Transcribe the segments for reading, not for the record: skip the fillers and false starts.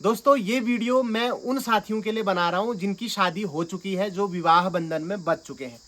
दोस्तों ये वीडियो मैं उन साथियों के लिए बना रहा हूं जिनकी शादी हो चुकी है, जो विवाह बंधन में बंध चुके हैं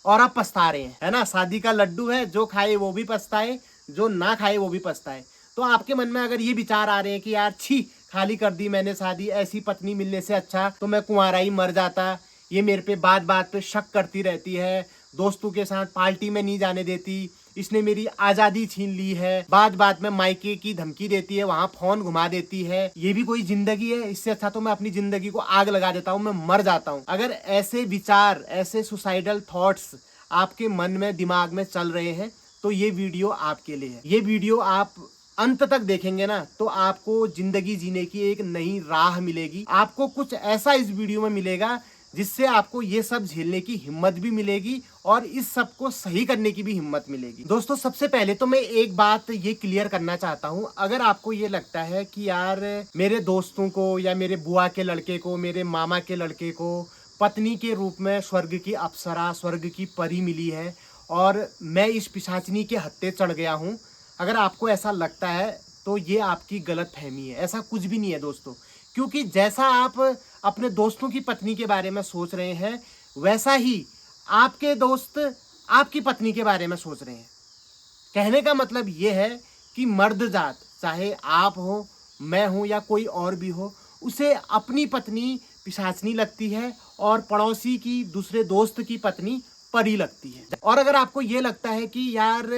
और अब पछता रहे हैं, है ना। शादी का लड्डू है, जो खाए वो भी पछताए, जो ना खाए वो भी पछताए। तो आपके मन में अगर ये विचार आ रहे हैं कि यार छी, खाली कर दी मैंने शादी, ऐसी पत्नी मिलने से अच्छा तो मैं कुंवारा ही मर जाता, ये मेरे पे बात बात पे शक करती रहती है, दोस्तों के साथ पार्टी में नहीं जाने देती, इसने मेरी आजादी छीन ली है, बात बात में मायके की धमकी देती है, वहां फोन घुमा देती है, ये भी कोई जिंदगी है? इससे अच्छा तो मैं अपनी जिंदगी को आग लगा देता हूँ, मैं मर जाता हूँ। अगर ऐसे विचार, ऐसे सुसाइडल थॉट्स आपके मन में, दिमाग में चल रहे हैं तो ये वीडियो आपके लिए है। ये वीडियो आप अंत तक देखेंगे ना तो आपको जिंदगी जीने की एक नई राह मिलेगी। आपको कुछ ऐसा इस वीडियो में मिलेगा जिससे आपको ये सब झेलने की हिम्मत भी मिलेगी और इस सब को सही करने की भी हिम्मत मिलेगी। दोस्तों सबसे पहले तो मैं एक बात ये क्लियर करना चाहता हूँ, अगर आपको ये लगता है कि यार मेरे दोस्तों को या मेरे बुआ के लड़के को, मेरे मामा के लड़के को पत्नी के रूप में स्वर्ग की अप्सरा, स्वर्ग की परी मिली है और मैं इस पिशाचिनी के हत्थे चढ़ गया हूँ, अगर आपको ऐसा लगता है तो ये आपकी गलत फहमी है। ऐसा कुछ भी नहीं है दोस्तों, क्योंकि जैसा आप अपने दोस्तों की पत्नी के बारे में सोच रहे हैं वैसा ही आपके दोस्त आपकी पत्नी के बारे में सोच रहे हैं। कहने का मतलब ये है कि मर्द जात, चाहे आप हो, मैं हूं या कोई और भी हो, उसे अपनी पत्नी पिशाचनी लगती है और पड़ोसी की, दूसरे दोस्त की पत्नी परी लगती है। और अगर आपको ये लगता है कि यार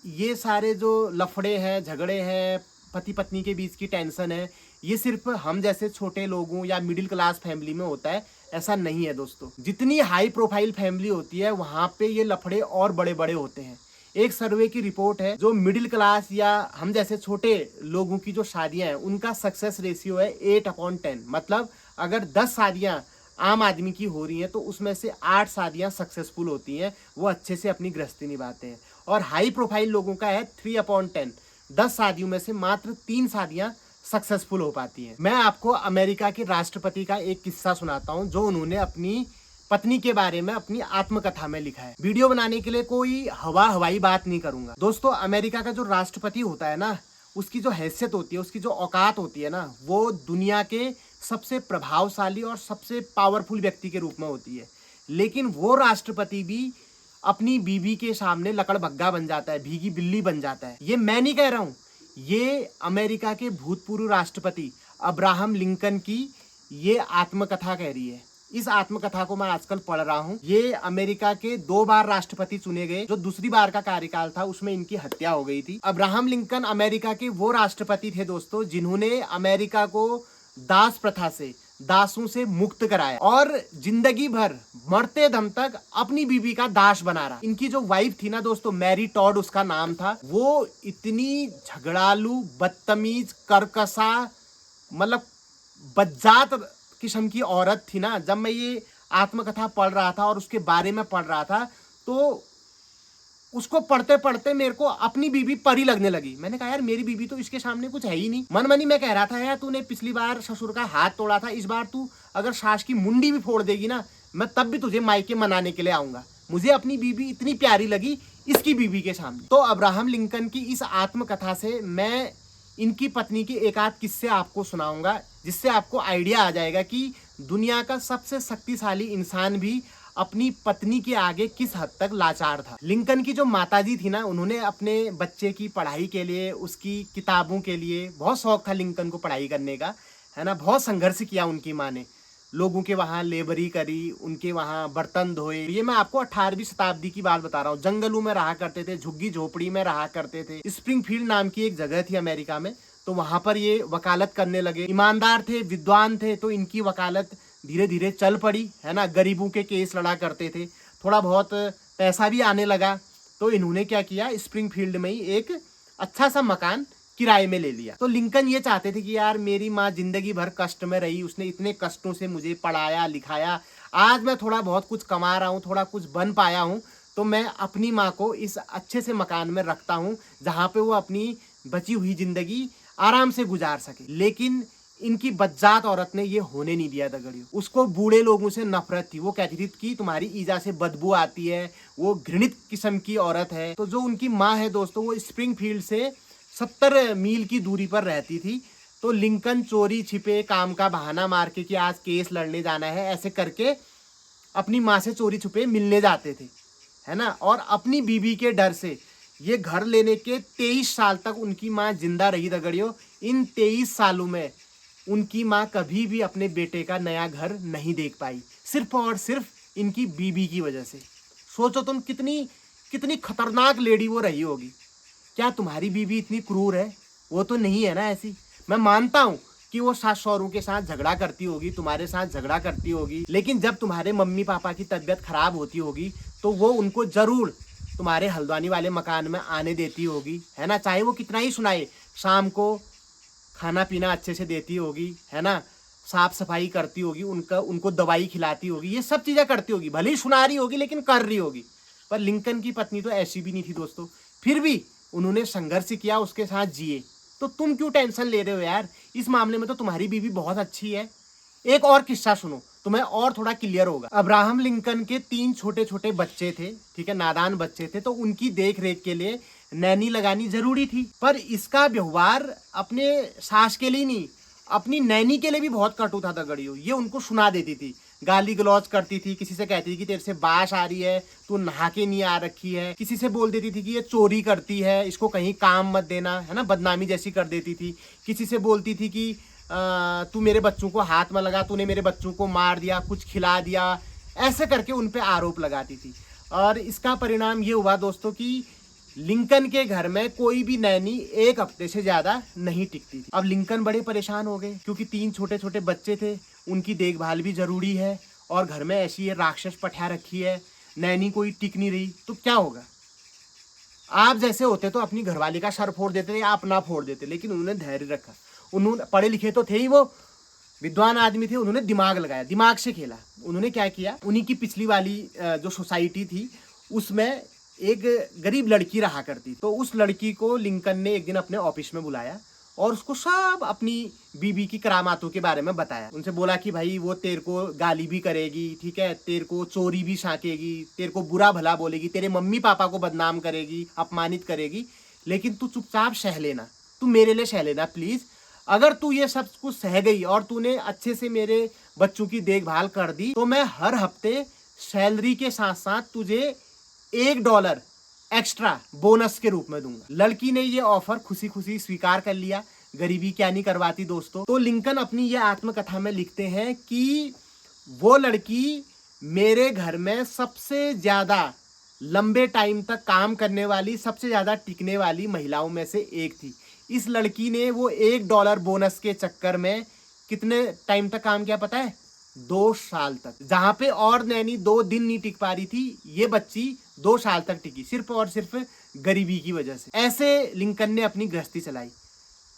ये सारे जो लफड़े हैं, झगड़े हैं, पति पत्नी के बीच की टेंशन है, ये सिर्फ हम जैसे छोटे लोगों या मिडिल क्लास फैमिली में होता है, ऐसा नहीं है दोस्तों। जितनी हाई प्रोफाइल फैमिली होती है वहां पे ये लफड़े और बड़े बड़े होते हैं। एक सर्वे की रिपोर्ट है, जो मिडिल क्लास या हम जैसे छोटे लोगों की जो शादियां हैं उनका सक्सेस रेशियो है 8/10। मतलब अगर 10 शादियां आम आदमी की हो रही हैं तो उसमें से 8 शादियां सक्सेसफुल होती हैं, वो अच्छे से अपनी गृहस्थी निभाते हैं। और हाई प्रोफाइल लोगों का है 3/10। 10 शादियों में से मात्र 3 शादियां सक्सेसफुल हो पाती हैं। मैं आपको अमेरिका के राष्ट्रपति का एक किस्सा सुनाता हूं, जो उन्होंने अपनी पत्नी के बारे में अपनी आत्मकथा में लिखा है। वीडियो बनाने के लिए कोई हवाई बात नहीं करूंगा। दोस्तों अमेरिका का जो राष्ट्रपति होता है ना, उसकी जो हैसियत होती है, उसकी जो औकात होती है ना, वो दुनिया के सबसे प्रभावशाली और सबसे पावरफुल व्यक्ति के रूप में होती है। लेकिन वो राष्ट्रपति भी अपनी बीवी के सामने लकड़बग्गा बन जाता है, भीगी बिल्ली बन जाता है। ये मैं नहीं कह रहा हूं, ये अमेरिका के भूतपूर्व राष्ट्रपति अब्राहम लिंकन की ये आत्मकथा कह रही है। इस आत्मकथा को मैं आजकल पढ़ रहा हूँ। ये अमेरिका के 2 बार राष्ट्रपति चुने गए, जो दूसरी बार का कार्यकाल था उसमें इनकी हत्या हो गई थी। अब्राहम लिंकन अमेरिका के वो राष्ट्रपति थे दोस्तों जिन्होंने अमेरिका को दास प्रथा से, दासों से मुक्त कराया और जिंदगी भर मरते दम तक अपनी बीवी का दास बना रहा। इनकी जो वाइफ थी ना दोस्तों, मैरी टॉड उसका नाम था, वो इतनी झगड़ालू, बदतमीज, कर्कशा, मतलब बज्जात किस्म की औरत थी ना। जब मैं ये आत्मकथा पढ़ रहा था और उसके बारे में पढ़ रहा था तो उसको पढ़ते पढ़ते मेरे को अपनी बीबी परी लगने लगी। मैंने कहा यार मेरी बीबी तो इसके सामने कुछ है ही नहीं। मन मनी मैं कह रहा था यार तूने पिछली बार ससुर का हाथ तोड़ा था, इस बार तू अगर सास की मुंडी भी फोड़ देगी ना, मैं तब भी तुझे मायके मनाने के लिए आऊंगा। मुझे अपनी बीबी इतनी प्यारी लगी इसकी बीबी के सामने। तो अब्राहम लिंकन की इस आत्मकथा से मैं इनकी पत्नी के एक आध किस्से आपको सुनाऊंगा, जिससे आपको आइडिया आ जाएगा कि दुनिया का सबसे शक्तिशाली इंसान भी अपनी पत्नी के आगे किस हद तक लाचार था। लिंकन की जो माताजी थी ना, उन्होंने अपने बच्चे की पढ़ाई के लिए, उसकी किताबों के लिए, बहुत शौक था लिंकन को पढ़ाई करने का, है ना। बहुत संघर्ष किया उनकी माँ ने, लोगों के वहाँ लेबरी करी, उनके वहाँ बर्तन धोए। ये मैं आपको 18वीं शताब्दी की बात बता रहा हूँ। जंगलों में रहा करते थे, झुग्गी झोपड़ी में रहा करते थे। स्प्रिंगफील्ड नाम की एक जगह थी अमेरिका में, तो वहां पर ये वकालत करने लगे। ईमानदार थे, विद्वान थे, तो इनकी वकालत धीरे धीरे चल पड़ी, है ना। गरीबों के केस लड़ा करते थे, थोड़ा बहुत पैसा भी आने लगा, तो इन्होंने क्या किया, स्प्रिंगफील्ड में ही एक अच्छा सा मकान किराए में ले लिया। तो लिंकन ये चाहते थे कि यार मेरी माँ जिंदगी भर कष्ट में रही, उसने इतने कष्टों से मुझे पढ़ाया लिखाया, आज मैं थोड़ा बहुत कुछ कमा रहा हूँ, थोड़ा कुछ बन पाया हूँ, तो मैं अपनी माँ को इस अच्छे से मकान में रखता हूँ जहाँ पे वो अपनी बची हुई जिंदगी आराम से गुजार सके। लेकिन इनकी बज्जात औरत ने ये होने नहीं दिया दगड़ियों। उसको बूढ़े लोगों से नफरत थी। वो कहती थी कि तुम्हारी ईजा से बदबू आती है, वो घृणित किस्म की औरत है। तो जो उनकी माँ है दोस्तों, वो स्प्रिंगफील्ड से 70 मील की दूरी पर रहती थी, तो लिंकन चोरी छिपे काम का बहाना मार के कि आज केस लड़ने जाना है, ऐसे करके अपनी माँ से चोरी छुपे मिलने जाते थे, है ना। और अपनी बीबी के डर से ये घर लेने के 23 साल तक उनकी माँ जिंदा रही दगड़ियों। इन 23 सालों में उनकी माँ कभी भी अपने बेटे का नया घर नहीं देख पाई, सिर्फ और सिर्फ इनकी बीबी की वजह से। सोचो तुम कितनी कितनी खतरनाक लेडी वो रही होगी। क्या तुम्हारी बीबी इतनी क्रूर है? वो तो नहीं है ना ऐसी। मैं मानता हूँ कि वो सास सौरों के साथ झगड़ा करती होगी, तुम्हारे साथ झगड़ा करती होगी, लेकिन जब तुम्हारे मम्मी पापा की तबीयत खराब होती होगी तो वो उनको जरूर तुम्हारे हल्द्वानी वाले मकान में आने देती होगी, है ना। चाहे वो कितना ही सुनाए, शाम को खाना पीना अच्छे से देती होगी, है ना, साफ सफाई करती होगी, उनको दवाई खिलाती होगी, ये सब चीज़ें करती होगी। भले ही सुना रही होगी लेकिन कर रही होगी। पर लिंकन की पत्नी तो ऐसी भी नहीं थी दोस्तों, फिर भी उन्होंने संघर्ष किया, उसके साथ जिए। तो तुम क्यों टेंशन ले रहे हो यार? इस मामले में तो तुम्हारी बीवी बहुत अच्छी है। एक और किस्सा सुनो, तुम्हें और थोड़ा क्लियर होगा। अब्राहम लिंकन के 3 छोटे छोटे बच्चे थे, ठीक है, नादान बच्चे थे, तो उनकी देख रेख के लिए नैनी लगानी जरूरी थी। पर इसका व्यवहार अपने सास के लिए नहीं, अपनी नैनी के लिए भी बहुत कटु था दगड़ियों। ये उनको सुना देती थी, गाली गलौज करती थी, किसी से कहती थी कि तेरे से बाश आ रही है, तू नहा के नहीं आ रखी है, किसी से बोल देती थी कि ये चोरी करती है, इसको कहीं काम मत देना, है ना, बदनामी जैसी कर देती थी। किसी से बोलती थी कि तू मेरे बच्चों को हाथ में लगा, तूने मेरे बच्चों को मार दिया, कुछ खिला दिया, ऐसे करके उन पे आरोप लगाती थी। और इसका परिणाम ये हुआ दोस्तों कि लिंकन के घर में कोई भी नैनी 1 हफ्ते से ज्यादा नहीं टिकती थी। अब लिंकन बड़े परेशान हो गए क्योंकि 3 छोटे छोटे बच्चे थे, उनकी देखभाल भी जरूरी है, और घर में ऐसी ये राक्षस पठा रखी है, नैनी कोई टिक नहीं रही, तो क्या होगा। आप जैसे होते तो अपनी घरवाली का सर फोड़ देते या अपना फोड़ देते, लेकिन उन्होंने धैर्य रखा। उन्होंने, पढ़े लिखे तो थे ही, वो विद्वान आदमी थे, उन्होंने दिमाग लगाया, दिमाग से खेला। उन्होंने क्या किया, उन्हीं की पिछली वाली जो सोसाइटी थी उसमें एक गरीब लड़की रहा करती, तो उस लड़की को लिंकन ने एक दिन अपने ऑफिस में बुलाया और उसको सब अपनी बीबी की करामातों के बारे में बताया। उनसे बोला कि भाई वो तेरे को गाली भी करेगी, ठीक है, तेरे को चोरी भी साकेगी, तेरे को बुरा भला बोलेगी, तेरे मम्मी पापा को बदनाम करेगी, अपमानित करेगी, लेकिन तू चुपचाप सह लेना, तू मेरे लिए सह लेना प्लीज। अगर तू ये सब कुछ सह गई और तूने अच्छे से मेरे बच्चों की देखभाल कर दी तो मैं हर हफ्ते सैलरी के साथ साथ तुझे $1 एक्स्ट्रा बोनस के रूप में दूंगा। लड़की ने ये ऑफर खुशी खुशी स्वीकार कर लिया। गरीबी क्या नहीं करवाती दोस्तों। तो लिंकन अपनी ये आत्मकथा में लिखते हैं कि वो लड़की मेरे घर में सबसे ज्यादा लंबे टाइम तक काम करने वाली, सबसे ज्यादा टिकने वाली महिलाओं में से एक थी। इस लड़की ने वो $1 बोनस के चक्कर में कितने टाइम तक काम किया पता है? 2 साल तक। जहां पे और नैनी 2 दिन नहीं टिक पा रही थी, ये बच्ची 2 साल तक टिकी, सिर्फ और सिर्फ गरीबी की वजह से। ऐसे लिंकन ने अपनी गृहस्थी चलाई।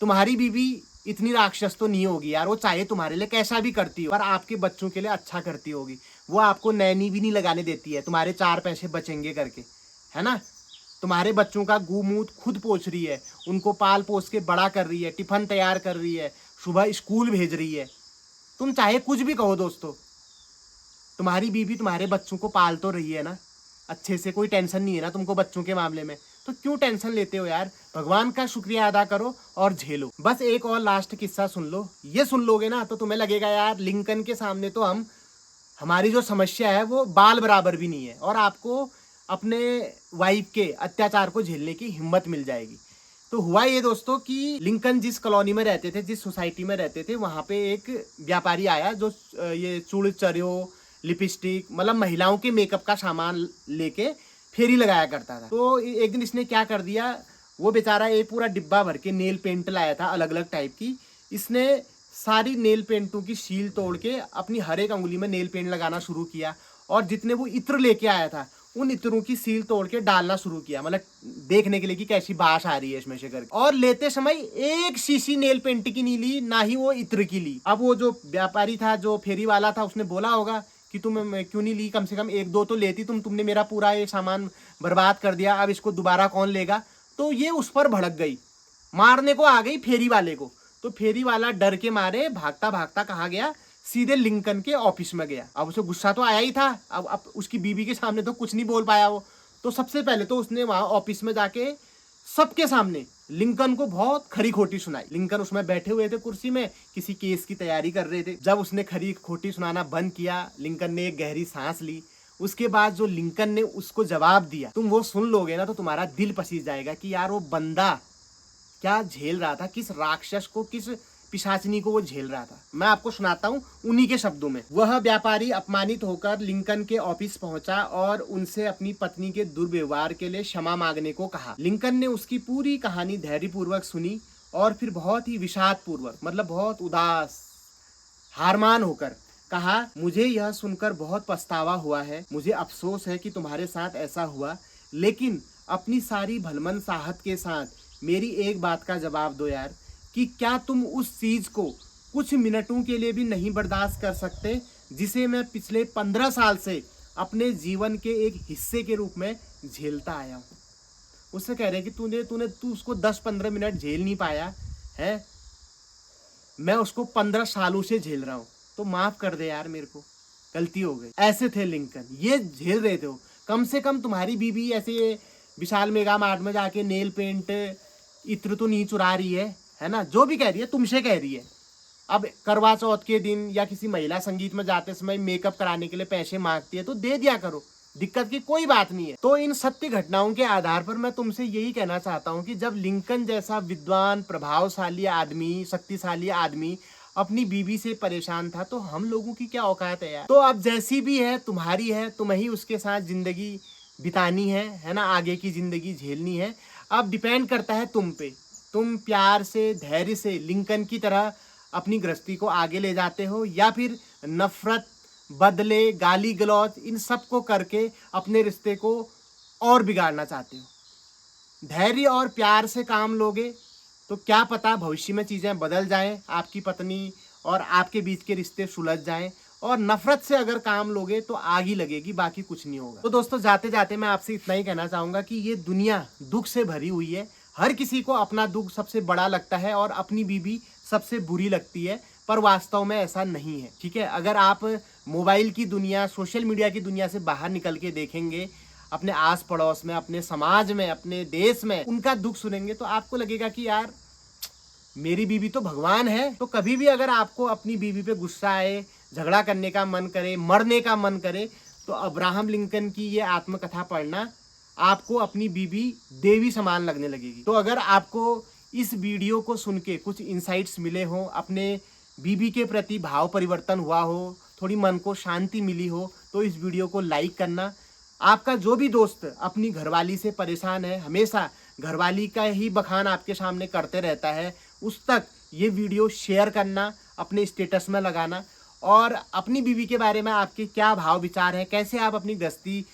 तुम्हारी बीवी इतनी राक्षस तो नहीं होगी यार, वो चाहे तुम्हारे लिए कैसा भी करती हो, पर आपके बच्चों के लिए अच्छा करती होगी। वो आपको नैनी भी नहीं लगाने देती है, तुम्हारे 4 पैसे बचेंगे करके, है ना। तुम्हारे बच्चों का गूमूत खुद पोछ रही है, उनको पाल पोस के बड़ा कर रही है, टिफिन तैयार कर रही है, सुबह स्कूल भेज रही है। तुम चाहे कुछ भी कहो दोस्तों, तुम्हारी बीवी तुम्हारे बच्चों को पाल तो रही है ना अच्छे से, कोई टेंशन नहीं है ना तुमको बच्चों के मामले में, तो क्यों टेंशन लेते हो यार। भगवान का शुक्रिया अदा करो और झेलो। बस एक और लास्ट किस्सा सुन लो, ये सुन लोगे ना तो तुम्हें लगेगा यार लिंकन के सामने तो हमारी जो समस्या है वो बाल बराबर भी नहीं है, और आपको अपने वाइफ के अत्याचार को झेलने की हिम्मत मिल जाएगी। तो हुआ ये दोस्तों कि लिंकन जिस कॉलोनी में रहते थे, जिस सोसाइटी में रहते थे, वहाँ पे एक व्यापारी आया जो ये चूड़ चरियो, लिपस्टिक, मतलब महिलाओं के मेकअप का सामान लेके फेरी लगाया करता था। तो एक दिन इसने क्या कर दिया, वो बेचारा एक पूरा डिब्बा भर के नेल पेंट लाया था अलग अलग टाइप की। इसने सारी नेल पेंटों की सील तोड़ के अपनी हर एक अंगुली में नेल पेंट लगाना शुरू किया, और जितने वो इत्र लेके आया था उन इत्रों की सील तोड़ के डालना शुरू किया, मतलब देखने के लिए कि कैसी बाश आ रही है इसमें से करके। और लेते समय एक शीशी नेल पेंट की नहीं ली, ना ही वो इत्र की ली। अब वो जो व्यापारी था, जो फेरी वाला था, उसने बोला होगा कि तुम क्यों नहीं ली, कम से कम 1-2 तो लेती, तुमने मेरा पूरा ये सामान बर्बाद कर दिया, अब इसको दोबारा कौन लेगा। तो ये उस पर भड़क गई, मारने को आ गई फेरी वाले को। तो फेरी वाला डर के मारे भागता भागता कहाँ गया, सीधे लिंकन के ऑफिस में गया। अब उसे गुस्सा तो आया ही था, अब उसकी बीवी के सामने तो कुछ नहीं बोल पाया वो। तो सबसे पहले तो उसने वहां ऑफिस में जाके सबके सामने लिंकन को बहुत खरी खोटी सुनाई। लिंकन उसमें बैठे हुए थे कुर्सी में, किसी केस की तैयारी कर रहे थे। जब उसने खरी खोटी सुनाना बंद किया, लिंकन ने एक गहरी सांस ली। उसके बाद जो लिंकन ने उसको जवाब दिया, तुम वो सुन लोगे ना तो तुम्हारा दिल पसीज जाएगा कि यार वो बंदा क्या झेल रहा था, किस राक्षस को, किस पिशाचनी को वो झेल रहा था। मैं आपको सुनाता हूँ उन्हीं के शब्दों में। वह व्यापारी अपमानित होकर लिंकन के ऑफिस पहुंचा और उनसे अपनी पत्नी के दुर्व्यवहार के लिए क्षमा मांगने को कहा। लिंकन ने उसकी पूरी कहानी धैर्यपूर्वक सुनी और फिर बहुत ही विषाद पूर्वक, मतलब बहुत उदास, हारमान होकर कहा, मुझे यह सुनकर बहुत पछतावा हुआ है, मुझे अफसोस है कि तुम्हारे साथ ऐसा हुआ, लेकिन अपनी सारी भलमन साहत के साथ मेरी एक बात का जवाब दो यार, कि क्या तुम उस चीज को कुछ मिनटों के लिए भी नहीं बर्दाश्त कर सकते जिसे मैं पिछले 15 साल से अपने जीवन के एक हिस्से के रूप में झेलता आया हूँ। उससे कह रहे कि तू उसको 10-15 मिनट झेल नहीं पाया है, मैं उसको 15 सालों से झेल रहा हूँ, तो माफ कर दे यार, मेरे को गलती हो गई। ऐसे थे लिंकन, ये झेल रहे थे वो। कम से कम तुम्हारी बीबी ऐसे विशाल मेगा मार्ट में जाके नेल पेंट इत्र तो नहीं चुरा रही है ना, जो भी कह रही है तुमसे कह रही है। अब करवा चौथ के दिन या किसी महिला संगीत में जाते समय मेकअप कराने के लिए पैसे मांगती है तो दे दिया करो, दिक्कत की कोई बात नहीं है। तो इन सत्य घटनाओं के आधार पर मैं तुमसे यही कहना चाहता हूँ कि जब लिंकन जैसा विद्वान, प्रभावशाली आदमी, शक्तिशाली आदमी अपनी बीवी से परेशान था, तो हम लोगों की क्या औकात है यार। तो अब जैसी भी है तुम्हारी है, तुम्हें ही उसके साथ जिंदगी बितानी है ना, आगे की जिंदगी झेलनी है। अब डिपेंड करता है तुम पे, तुम प्यार से, धैर्य से लिंकन की तरह अपनी गृहस्थी को आगे ले जाते हो या फिर नफरत, बदले, गाली गलौज, इन सब को करके अपने रिश्ते को और बिगाड़ना चाहते हो। धैर्य और प्यार से काम लोगे तो क्या पता भविष्य में चीज़ें बदल जाएं, आपकी पत्नी और आपके बीच के रिश्ते सुलझ जाएं। और नफरत से अगर काम लोगे तो आग ही लगेगी, बाकी कुछ नहीं होगा। तो दोस्तों, जाते जाते मैं आपसे इतना ही कहना चाहूँगा कि ये दुनिया दुख से भरी हुई है। हर किसी को अपना दुख सबसे बड़ा लगता है और अपनी बीवी सबसे बुरी लगती है, पर वास्तव में ऐसा नहीं है, ठीक है। अगर आप मोबाइल की दुनिया, सोशल मीडिया की दुनिया से बाहर निकल के देखेंगे, अपने आस पड़ोस में, अपने समाज में, अपने देश में उनका दुख सुनेंगे तो आपको लगेगा कि यार मेरी बीवी तो भगवान है। तो कभी भी अगर आपको अपनी बीवी पे गुस्सा आए, झगड़ा करने का मन करे, मरने का मन करे, तो अब्राहम लिंकन की ये आत्मकथा पढ़ना, आपको अपनी बीवी देवी समान लगने लगेगी। तो अगर आपको इस वीडियो को सुन के कुछ इंसाइट्स मिले हो, अपने बीवी के प्रति भाव परिवर्तन हुआ हो, थोड़ी मन को शांति मिली हो, तो इस वीडियो को लाइक करना। आपका जो भी दोस्त अपनी घरवाली से परेशान है, हमेशा घरवाली का ही बखान आपके सामने करते रहता है, उस तक ये वीडियो शेयर करना, अपने स्टेटस में लगाना। और अपनी बीवी के बारे में आपके क्या भाव विचार हैं, कैसे आप अपनी गृहस्थी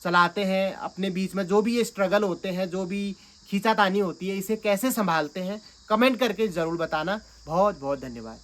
चलाते हैं, अपने बीच में जो भी ये स्ट्रगल होते हैं, जो भी खींचातानी होती है, इसे कैसे संभालते हैं, कमेंट करके ज़रूर बताना। बहुत बहुत धन्यवाद।